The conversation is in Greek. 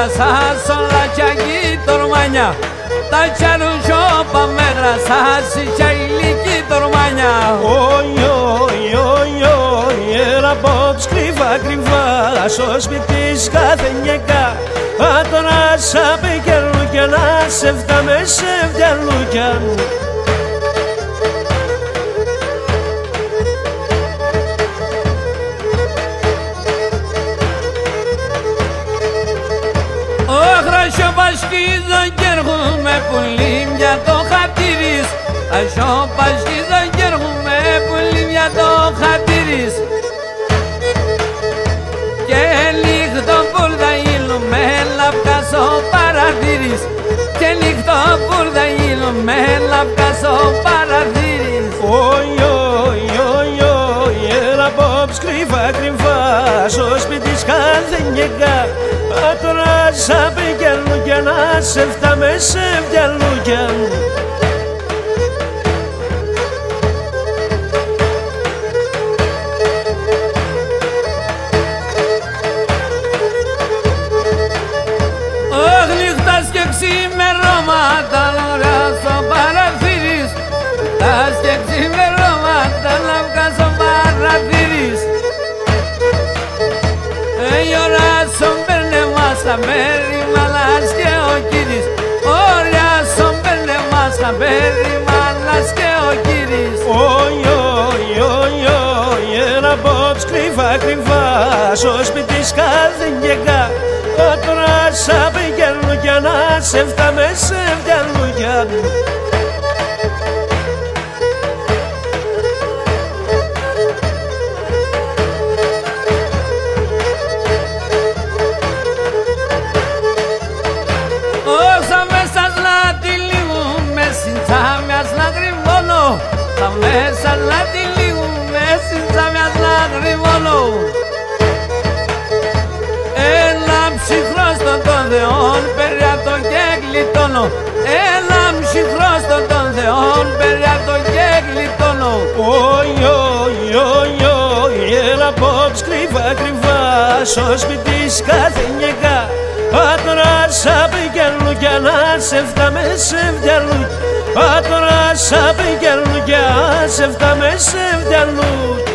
sa sola chagi tormanya ta charu shopa megra sa si chailiki tormanya. Oi, oi, oi, oi, έλα απόψε κρυφά, κρυφά στο σπίτι κάθε γυναίκα. Τώρα σαν πικελούκια να σε φτάμε σε φτιαλούκια. Χράσιο πασκίζω κι έρχομαι πολύ για το χατήρις. Χράσιο πασκίζω κι έρχομαι πολύ για το χατήρις. Και νύχτο πουρδα ήλουμε λαυκά στο παραθύρις. Και νύχτο πουρδα ήλουμε λαυκά στο παραθύρις. Oi, oi, oi, oi, έλα απόψε κρυφά, κρυφά στο σπίτι κάθε γυναίκα. Τώρα σαν πικελούκια να σε φτάμε σε φτιαλούκια. Νύχτας και ξημερώματα λαυγά στο παραθύρις. Νύχτας και ξημερώματα λαυγά στο παραθύρις. Η ώρα στον πέρνεμα στα μέρη μαλάς και ο κύρις. Ωραία στον πέρνεμα στα μέρη μαλάς και ο κύρις. Oi, oi, oi, oi, έλα απόψε κρυφά, κρυφά στο σπίτι κάθε γυναίκα. Τώρα σαν πικελούκια να σε φτάμε σε φτιαλούκια. Όσα μέσα λάτι λίγο με συντσάμιας λαγριβώνω. Τα μέσα λάτι λίγο με συντσάμιας λαγριβώνω. Έλα ψυχρό στον των Θεών περιάτο και γλιτώνω. Έλα ψυχρό στον των Θεών περιάτο και γλιτώνω. Oi, oi, oi, oi, έλα απόψε κρυφά, κρυφά στο σπίτι κάθε γυναίκα. Τώρα σαν πικελούκια να σε φτάμε σε φτιαλούκια. Τώρα σαν πικελούκια σε φτάμε σε φτιαλούκια.